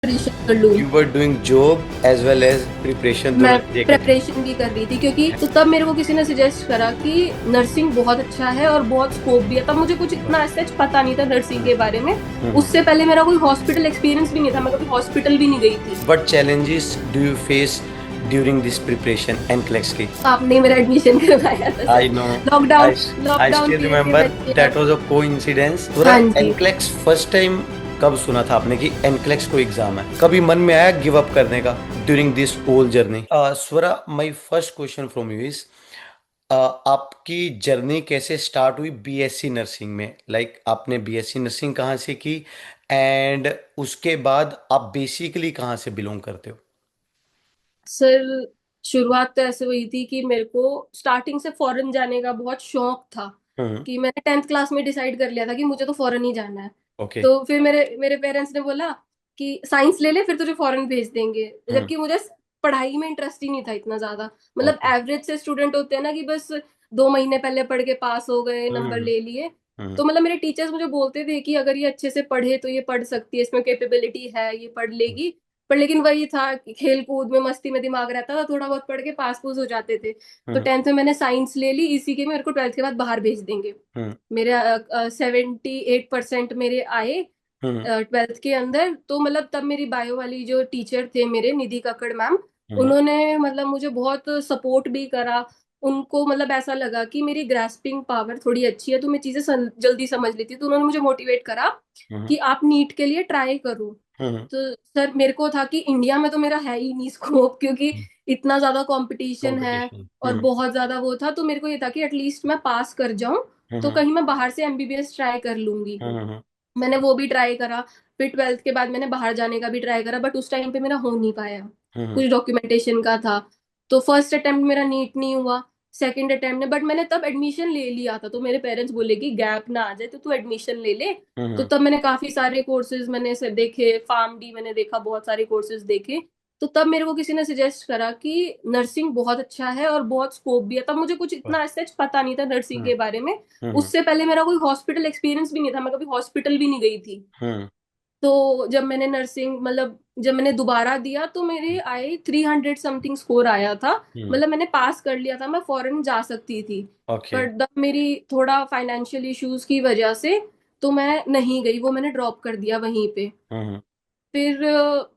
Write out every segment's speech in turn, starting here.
Preparation कर लूँ। You were doing job as well as preparation मैं दोनों चीजें कर रही प्रिपरेशन भी कर रही थी क्योंकि तो तब मेरे को किसी ने सजेस्ट करा कि नर्सिंग बहुत अच्छा है और बहुत स्कोप भी है। तब मुझे कुछ इतना सच पता नहीं था नर्सिंग के बारे में। हम्म। उससे पहले मेरा कोई हॉस्पिटल एक्सपीरियंस भी नहीं था, मैं कभी हॉस्पिटल भी नहीं गई थी। What challenges do you face during this preparation NCLEX की? आपने ही मेरा एडमिशन करवाया था I sir. know. Lockdown I lockdown still period के remember बच्चे that अब। was a coincidence. पूरा हाँ जी। NCLEX फर्स्ट टाइम कब सुना था आपने कि NCLEX कोई एग्जाम है? कभी मन में आया गिव अप करने का during this whole journey? Swara, my first question from you is आपकी जर्नी कैसे स्टार्ट हुई बीएससी नर्सिंग में? आपने बीएससी नर्सिंग कहाँ से की एंड उसके बाद आप बेसिकली कहाँ से बिलोंग करते हो? सर शुरुआत तो ऐसे हुई थी कि मेरे को स्टार्टिंग से फॉरेन जाने का बहुत शौक था। हम्म। कि मैंने 10th क्लास में डिसाइड कर लिया था कि मुझे तो फॉरेन ही जाना है। ओके। तो फिर मेरे मेरे पेरेंट्स ने बोला कि साइंस ले ले, फिर तुझे फॉरेन भेज देंगे। हम्म। जबकि मुझे पढ़ाई में इंटरेस्ट ही नहीं था इतना ज्यादा। मतलब ओके। एवरेज से स्टूडेंट होते हैं ना कि बस 2 महीने पहले पढ़ के पास हो गए, नंबर हम्म। ले लिए। हम्म। तो मतलब मेरे टीचर्स मुझे बोलते थे कि अगर ये अच्छे से पढ़े तो ये पढ़ सकती है, इसमें कैपेबिलिटी है, ये पढ़ लेगी। पर लेकिन वही था कि खेल कूद में मस्ती में दिमाग रहता था, थोड़ा बहुत पढ़ के पास पूस हो जाते थे। तो हम्म। 10th में मैंने साइंस ले ली, इसी के मेरे को 12th के बाद बाहर भेज देंगे। हम्म। मेरे 78% मेरे आए हम्म। 12th के अंदर। तो मतलब तब मेरी बायो वाली जो टीचर थे मेरे, निधि कक्कड़ मैम, हम्म। उन्होंने मतलब मुझे बहुत सपोर्ट भी करा। उनको मतलब ऐसा लगा कि मेरी ग्रास्पिंग पावर थोड़ी अच्छी है, तो मैं चीजें जल्दी समझ लेती हूँ। तो उन्होंने मुझे मोटिवेट करा हम्म। कि आप नीट के लिए ट्राई करो। हम्म। तो सर मेरे को था कि इंडिया में तो मेरा है ही नहीं स्कोप, क्योंकि इतना ज्यादा कंपटीशन है कंपटीशन। और हम्म। बहुत ज्यादा वो था। तो मेरे को ये था कि एटलीस्ट मैं पास कर जाऊं, तो हम्म। कहीं मैं बाहर से एमबीबीएस ट्राई कर लूंगी। हम्म। मैंने वो भी ट्राई करा। फिर 12th के बाद मैंने बाहर जाने का भी ट्राई करा, बट उस टाइम पे मेरा हो नहीं पाया। हम्म। कुछ डॉक्यूमेंटेशन का था। तो फर्स्ट अटेम्प्ट मेरा नीट नहीं हुआ। सेकंड अटेम्प्ट ने, बट मैंने तब एडमिशन ले लिया था। तो मेरे पेरेंट्स बोले कि गैप ना आ जाए तो तू एडमिशन ले ले। तो हम्म। तब मैंने काफी सारे कोर्सेज मैंने से देखे, फार्म डी मैंने देखा, बहुत सारे कोर्सेज देखे। तो तब मेरे को किसी ने सजेस्ट करा कि नर्सिंग बहुत अच्छा है और बहुत स्कोप भी है। तब मुझे कुछ इतना सच पता नहीं था नर्सिंग हम्म। के बारे में। हम्म। उससे पहले मेरा कोई हॉस्पिटल एक्सपीरियंस भी नहीं था, मैं कभी हॉस्पिटल भी नहीं गई थी। हम्म। तो जब मैंने नर्सिंग मतलब जब मैंने दोबारा दिया तो मेरे आए 300 समथिंग स्कोर आया था। हम्म। मतलब मैंने पास कर लिया था, मैं फॉरेन जा सकती थी। ओके। पर तब मेरी थोड़ा फाइनेंशियल इश्यूज की वजह से तो मैं नहीं गई, वो मैंने ड्रॉप कर दिया वहीं पे। हम्म। फिर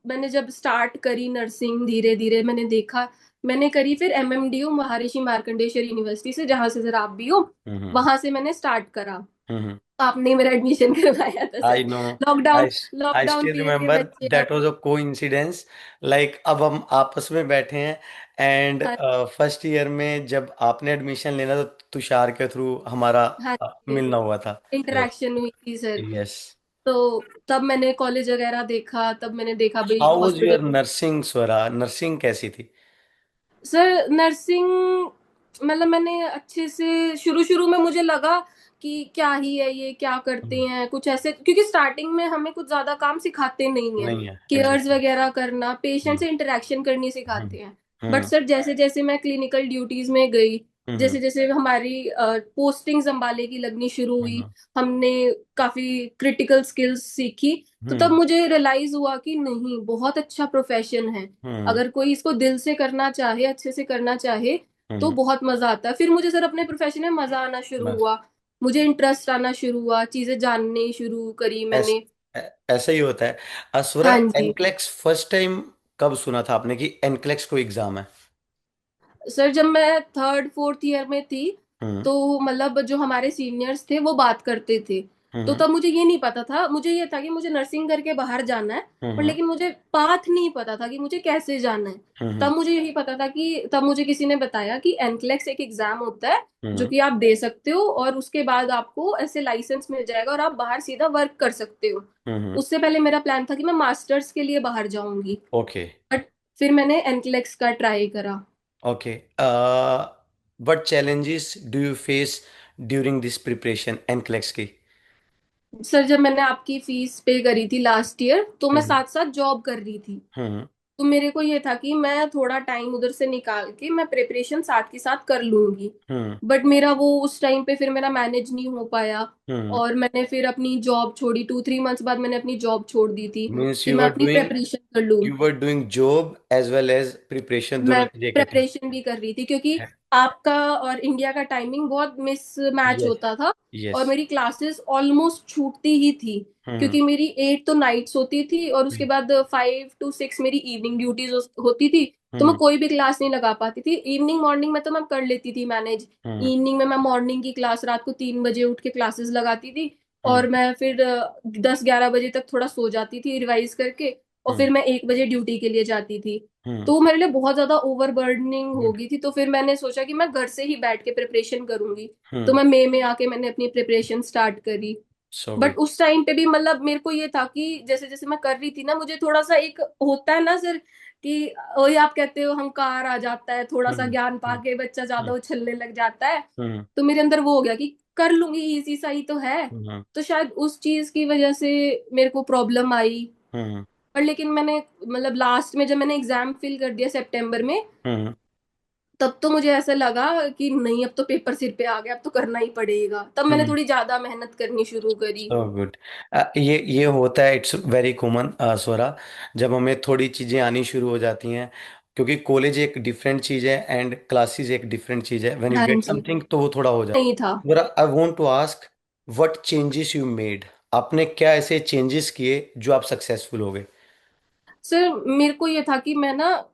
मैंने जब स्टार्ट करी नर्सिंग, धीरे धीरे मैंने देखा। मैंने करी फिर एमएमडीयू महर्षि मार्कंडेश्वर यूनिवर्सिटी से, जहां से सर आप भी हो। हम्म। वहां से मैंने स्टार्ट करा। हम्म। आपने ही मेरा एडमिशन करवाया था आई sir. No. Lockdown I I lockdown still period के रिमेम्बर बच्चे दैट अब। Was a coincidence. अब हम आपस में बैठे हैं एंड हाँ। फर्स्ट ईयर में जब आपने एडमिशन लेना तो तुषार के थ्रू हमारा हाँ जी। मिलना हुआ था। यस। इंटरेक्शन हुई थी सर। यस। तो तब मैंने कॉलेज वगैरह देखा, तब मैंने देखा भाई how was hospital. Your nursing Swara? Nursing कैसी थी? सर नर्सिंग मतलब मैंने अच्छे से शुरू शुरू में मुझे लगा कि क्या ही है ये, क्या करते हम्म। हैं कुछ ऐसे, क्योंकि स्टार्टिंग में हमें कुछ ज्यादा काम सिखाते नहीं है। नहीं है केयर्स एग्जैक्टली। वगैरह करना, पेशेंट हम्म। से इंटरेक्शन करनी हम्म। सिखाते हैं। But hmm. सर जैसे जैसे मैं क्लिनिकल ड्यूटीज में गई, हम्म। जैसे जैसे हमारी पोस्टिंग्स अंबाले की लगनी शुरू हुई, हम्म। हमने काफी क्रिटिकल स्किल्स सीखी। तो तब हम्म। मुझे रियलाइज हुआ कि नहीं, बहुत अच्छा प्रोफेशन है। हम्म। अगर कोई इसको दिल से करना चाहे, अच्छे से करना चाहे, तो हम्म। बहुत मजा आता है। फिर मुझे सर अपने प्रोफेशन में मजा आना शुरू बस हुआ। मुझे इंटरेस्ट आना शुरू हुआ, चीजें जाननी शुरू करी ऐस, मैंने। ऐसा ही होता है। असुरा, हाँ जी। एनक्लेक्स फर्स्ट टाइम कब सुना था आपने कि एनक्लेक्स कोई एग्जाम है? सर जब मैं थर्ड फोर्थ ईयर में थी, हम्म। तो मतलब जो हमारे सीनियर्स थे वो बात करते थे। तो हम्म। तब मुझे ये नहीं पता था, मुझे ये था कि मुझे नर्सिंग करके बाहर जाना है। पर हम्म। लेकिन मुझे पाथ नहीं पता था कि मुझे कैसे जाना है। हम्म। तब मुझे यही पता था कि तब मुझे किसी ने बताया कि एनक्लेक्स एक एग्जाम होता है जो हम्म। कि आप दे सकते हो, और उसके बाद आपको ऐसे लाइसेंस मिल जाएगा और आप बाहर सीधा वर्क कर सकते हो। हम्म। उससे पहले मेरा प्लान था कि मैं मास्टर्स के लिए बाहर जाऊंगी। ओके। बट फिर मैंने एनक्लेक्स का ट्राई करा। Okay. What challenges do you face during this preparation NCLEX की? सर जब मैंने आपकी फीस पे करी थी लास्ट ईयर, तो मैं हम्म। साथ साथ जॉब कर रही थी। हम्म। तो मेरे को ये था कि मैं थोड़ा टाइम उधर से निकाल के मैं प्रिपरेशन साथ के साथ कर लूंगी। हम्म बट मेरा वो उस टाइम पे फिर मेरा मैनेज नहीं हो पाया। हम्म और मैंने फिर अपनी जॉब छोड़ी, 2-3 मंथ्स बाद मैंने अपनी जॉब छोड़ दी थी मीन्स कि मैं अपनी प्रिपरेशन कर लूँ। You were doing job as well as preparation, दोनों मैं चीजें इकट्ठे। प्रिपरेशन भी कर रही थी क्योंकि आपका और इंडिया का टाइमिंग बहुत मिस मैच यस होता था। यस। और मेरी क्लासेस ऑलमोस्ट छूटती ही थी हम्म क्योंकि मेरी 8 तो नाइट्स होती थी और उसके हम्म बाद 5 to 6 मेरी इवनिंग ड्यूटीज होती थी। तो मैं हम्म कोई भी क्लास नहीं लगा पाती थी। इवनिंग मॉर्निंग में तो मैं कर लेती थी मैनेज। हम्म इवनिंग में मैं मॉर्निंग की क्लास रात को 3 बजे उठ के क्लासेस लगाती थी। हम्म और मैं फिर 10-11 बजे तक थोड़ा सो जाती थी रिवाइज करके। और हम्म फिर मैं 1 बजे ड्यूटी के लिए जाती थी। हम्म। तो वो मेरे लिए बहुत ज्यादा ओवरबर्डनिंग हो गुड। गई थी। तो फिर मैंने सोचा कि मैं घर से ही बैठ के प्रिपरेशन करूंगी। तो हम्म। मैं मई में आके मैंने अपनी प्रिपरेशन स्टार्ट करी। So but good. उस टाइम पे भी मतलब मेरे को ये था कि जैसे जैसे मैं कर रही थी ना, मुझे थोड़ा सा एक होता है ना सर कि वही आप कहते हो अहंकार आ जाता है, थोड़ा सा हम्म ज्ञान हम्म पाके बच्चा ज्यादा हम्म उछलने लग जाता है। हम्म तो मेरे अंदर वो हो गया कि कर लूंगी, इजी सा ही तो है। हम्म तो शायद उस चीज की वजह से मेरे को प्रॉब्लम आई। हम्म पर लेकिन मैंने मतलब लास्ट में जब मैंने एग्जाम फिल कर दिया सितंबर में, हम्म तब तो मुझे ऐसा लगा कि नहीं अब तो पेपर सिर पे आ गया, अब तो करना ही पड़ेगा। तब मैंने हम्म। थोड़ी ज्यादा मेहनत करनी शुरू करी। So good. ये होता है, इट्स वेरी कॉमन स्वरा, जब हमें थोड़ी चीज़ें आनी शुरू हो जाती हैं, क्योंकि कॉलेज एक डिफरेंट चीज़ है एंड क्लासेस एक डिफरेंट चीज़ है, व्हेन यू हाँ गेट जी। समथिंग तो वो थोड़ा हो जाता नहीं था। है। Swara, I want to ask, what changes you made, आपने क्या ऐसे चेंजेस किए जो आप सक्सेसफुल हो गए? सर मेरे को ये था कि मैं ना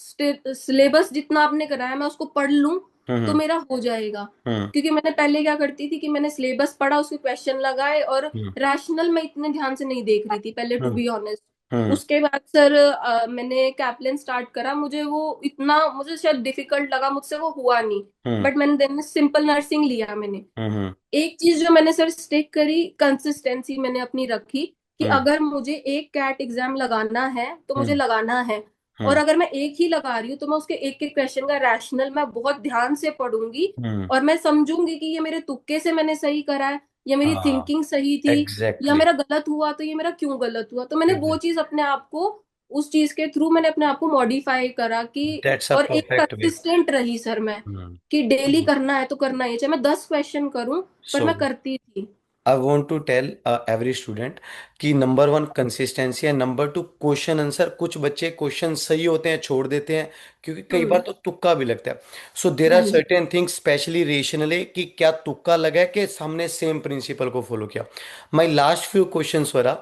सिलेबस जितना आपने कराया मैं उसको पढ़ लूं तो हम्म मेरा हो जाएगा। हम्म क्योंकि मैंने पहले क्या करती थी कि मैंने सिलेबस पढ़ा, उसके क्वेश्चन लगाए और हम्म रैशनल मैं इतने ध्यान से नहीं देख रही थी पहले, टू हम्म बी ऑनेस्ट। हम्म उसके बाद सर मैंने कैपलन स्टार्ट करा। मुझे वो इतना मुझे शायद डिफिकल्ट लगा, मुझसे वो हुआ नहीं। हम्म बट मैंने देन सिंपल नर्सिंग लिया मैंने। हम्म एक चीज जो मैंने सर स्टिक करी, कंसिस्टेंसी मैंने अपनी रखी कि हम्म अगर मुझे एक कैट एग्जाम लगाना है तो मुझे हम्म लगाना है। और हम्म अगर मैं एक ही लगा रही हूँ तो मैं उसके एक एक क्वेश्चन का रैशनल मैं बहुत ध्यान से पढ़ूंगी। हम्म। और मैं समझूंगी कि ये मेरे तुक्के से मैंने सही करा है या मेरी हाँ, थिंकिंग सही थी, या एग्जैक्टली। मेरा गलत हुआ तो ये मेरा क्यों गलत हुआ। तो मैंने वो एग्जैक्ट, चीज अपने आप को उस चीज के थ्रू मैंने अपने आप को मॉडिफाई करा कि दैट्स अ और एक परफेक्ट वे। कंसिस्टेंट रही सर मैं हम्म। कि डेली करना है तो करना ही है, चाहे मैं 10 क्वेश्चन करूं। पर सो मैं करती थी। I want to tell every student कि नंबर वन कंसिस्टेंसी है, नंबर टू क्वेश्चन आंसर। कुछ बच्चे क्वेश्चन सही होते हैं छोड़ देते हैं, क्योंकि कई बार हम्म। तो तुक्का भी लगता है। सो देर आर हाँ जी। सर्टेन थिंग्स स्पेशली रेशनली, कि क्या तुक्का लगा है कि सामने सेम प्रिंसिपल को फॉलो किया। My last few questions were,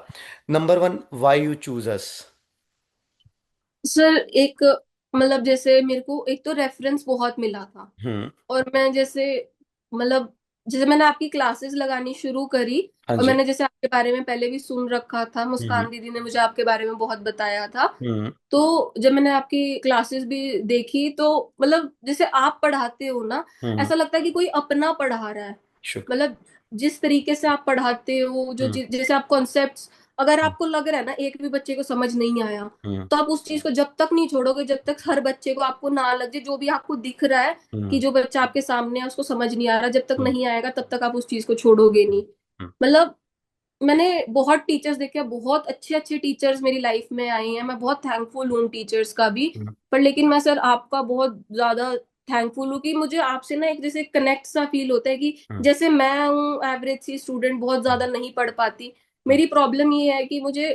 number one, why you choose us? Sir एक मतलब जैसे मेरे को एक तो रेफरेंस बहुत मिला था। हम्म। और मैं जैसे मतलब जैसे मैंने आपकी क्लासेस लगानी शुरू करी हाँ और जी। मैंने जैसे आपके बारे में पहले भी सुन रखा था, हम्म मुस्कान दीदी ने मुझे आपके बारे में बहुत बताया था। हम्म तो जब मैंने आपकी क्लासेस भी देखी तो मतलब जैसे आप पढ़ाते हो ना, हम्म। ऐसा लगता है कि कोई अपना पढ़ा रहा है। शुक्र। मतलब जिस तरीके से आप पढ़ाते हो, जो हम्म जैसे आप कॉन्सेप्ट्स, अगर आपको लग रहा है ना एक भी बच्चे को समझ नहीं आया, हम्म तो आप उस चीज को जब तक नहीं छोड़ोगे, जब तक हर बच्चे को आपको ना लग जाए, जो भी आपको दिख रहा है कि हम्म जो बच्चा आपके सामने है उसको समझ नहीं आ रहा, जब तक हम्म नहीं आएगा तब तक आप उस चीज को छोड़ोगे नहीं। हम्म मतलब मैंने बहुत टीचर्स देखे, बहुत अच्छे अच्छे टीचर्स मेरी लाइफ में आए हैं, मैं बहुत थैंकफुल हूँ उन टीचर्स का भी। हम्म पर लेकिन मैं सर आपका बहुत ज्यादा थैंकफुल हूँ कि मुझे आपसे ना एक जैसे कनेक्ट सा फील होता है कि हम्म जैसे मैं हूँ एवरेज सी स्टूडेंट, बहुत ज्यादा नहीं पढ़ पाती। हम्म मेरी प्रॉब्लम ये है कि मुझे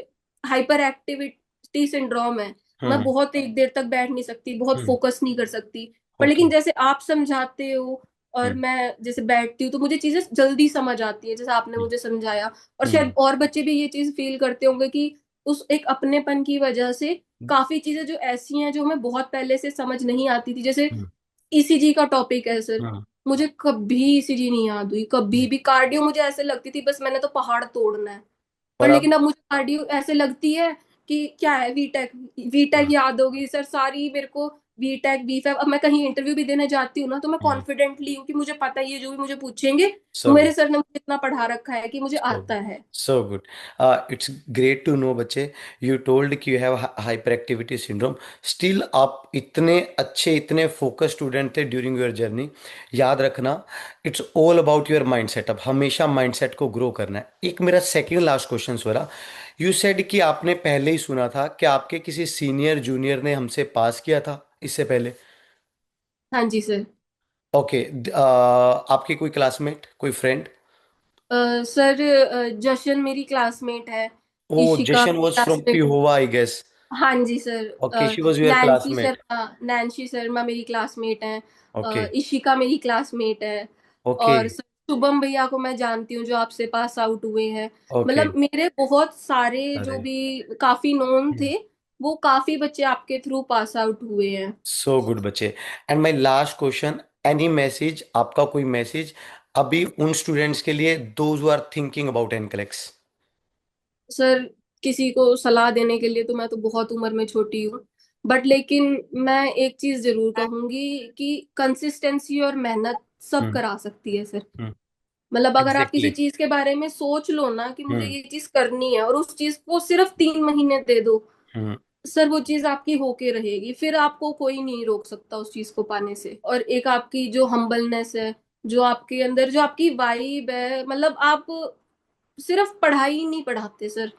हाइपर एक्टिविटी सिंड्रोम है। मैं हम्म बहुत एक देर तक बैठ नहीं सकती, बहुत हम्म। फोकस नहीं कर सकती। पर ओके। लेकिन जैसे आप समझाते हो और हम्म मैं जैसे बैठती हूँ तो मुझे चीजें जल्दी समझ आती है, जैसे आपने मुझे समझाया। और हम्म शायद और बच्चे भी ये चीज फील करते होंगे कि उस एक अपनेपन की वजह से काफी चीजें जो ऐसी हैं जो हमें बहुत पहले से समझ नहीं आती थी, जैसे हम्म ईसीजी का टॉपिक है सर। हम्म मुझे कभी ईसीजी नहीं याद हुई, कभी भी। कार्डियो मुझे ऐसे लगती थी बस मैंने तो पहाड़ तोड़ना है। पर और अब लेकिन अब मुझे कार्डियो ऐसे लगती है कि क्या है, वीटेक। वीटेक याद होगी सर सारी मेरे को। बीटेक बी5, अब मैं कहीं इंटरव्यू भी देने जाती हूँ ना, तो मैं हम्म, कॉन्फिडेंटली हूँ कि मुझे पता है ये जो भी मुझे पूछेंगे, so मेरे good. सर ने मुझे इतना पढ़ा रखा है कि मुझे So आता good. है। So good. It's great to know बच्चे, you told कि you have hyperactivity syndrome. Still आप इतने अच्छे, इतने फोकस स्टूडेंट थे ड्यूरिंग योर जर्नी। याद रखना, it's all about your mind setup. हमेशा माइंड सेट को ग्रो करना है। एक मेरा second last question Swara, you said कि आपने पहले ही सुना था कि आपके किसी सीनियर जूनियर ने हमसे पास किया था इससे पहले। हाँ जी सर। ओके, आपके कोई क्लासमेट, कोई फ्रेंड? सर जशन मेरी क्लासमेट है, ओ, इशिका जशन मेरी वॉज फ्रॉम क्लासमेट है। Pehowa I guess. हाँ जी sir. Okay, she was your classmate. Nancy Sharma मेरी क्लासमेट हैं। ओके। इशिका मेरी क्लासमेट है। ओके। और सर शुभम भैया को मैं जानती हूँ, जो आपसे पास आउट हुए हैं। ओके। मतलब मेरे बहुत सारे जो अरे, भी काफी नोन थे, वो काफी बच्चे आपके थ्रू पास आउट हुए हैं। सो गुड बच्चे। And my last question, any message, आपका कोई मैसेज अभी उन स्टूडेंट्स के लिए those who are thinking about NCLEX? Sir किसी को सलाह देने के लिए तो मैं तो बहुत उम्र में छोटी हूँ, बट लेकिन मैं एक चीज जरूर कहूंगी कि कंसिस्टेंसी और मेहनत सब हम्म। करा सकती है सर। हम्म। मतलब अगर आप किसी एग्जैक्टली। चीज के बारे में सोच लो ना कि मुझे हम्म। ये चीज करनी है, और उस चीज को सिर्फ 3 महीने दे दो, हम्म। सर वो चीज आपकी होके रहेगी, फिर आपको कोई नहीं रोक सकता उस चीज को पाने से। और एक आपकी जो हम्बलनेस है, जो आपके अंदर जो आपकी वाइब है, मतलब आप सिर्फ पढ़ाई ही नहीं पढ़ाते सर,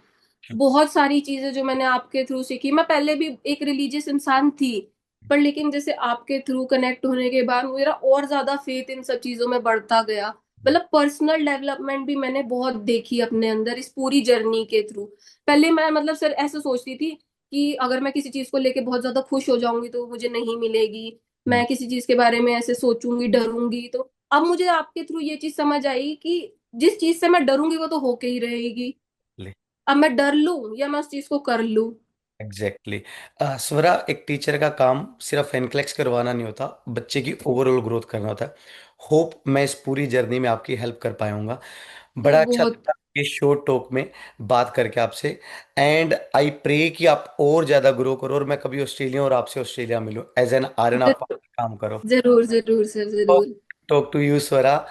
बहुत सारी चीजें जो मैंने आपके थ्रू सीखी। मैं पहले भी एक रिलीजियस इंसान थी, पर लेकिन जैसे आपके थ्रू कनेक्ट होने के बाद मेरा और ज्यादा फेथ इन सब चीजों में बढ़ता गया। मतलब पर्सनल डेवलपमेंट भी मैंने बहुत देखी अपने अंदर इस पूरी जर्नी के थ्रू। पहले मैं मतलब सर ऐसा सोचती थी कि अगर मैं किसी चीज को लेके बहुत ज्यादा खुश हो जाऊंगी तो वो मुझे नहीं मिलेगी, हम्म। मैं किसी चीज के बारे में ऐसे सोचूंगी, डरूंगी। तो अब मुझे आपके थ्रू ये चीज समझ आई कि जिस चीज से मैं डरूंगी वो तो होके ही रहेगी। अब मैं डर लूं या मैं उस चीज को कर लूं। एग्जैक्टली, स्वरा, एक टीचर का काम सिर्फ एनक्लेक्स करवाना नहीं होता, बच्चे की ओवरऑल ग्रोथ करना होता है। होप मैं इस पूरी जर्नी में आपकी हेल्प कर पाऊंगा। सर बड़ा अच्छा बहुत। लगा ये शॉर्ट टॉक में बात करके आपसे। एंड आई प्रे कि आप और ज्यादा ग्रो करो, और मैं कभी ऑस्ट्रेलिया और आपसे ऑस्ट्रेलिया मिलूं, एज एन आर्यन आप जरूर काम करो। जरूर जरूर सर जरूर। Talk to you Swara.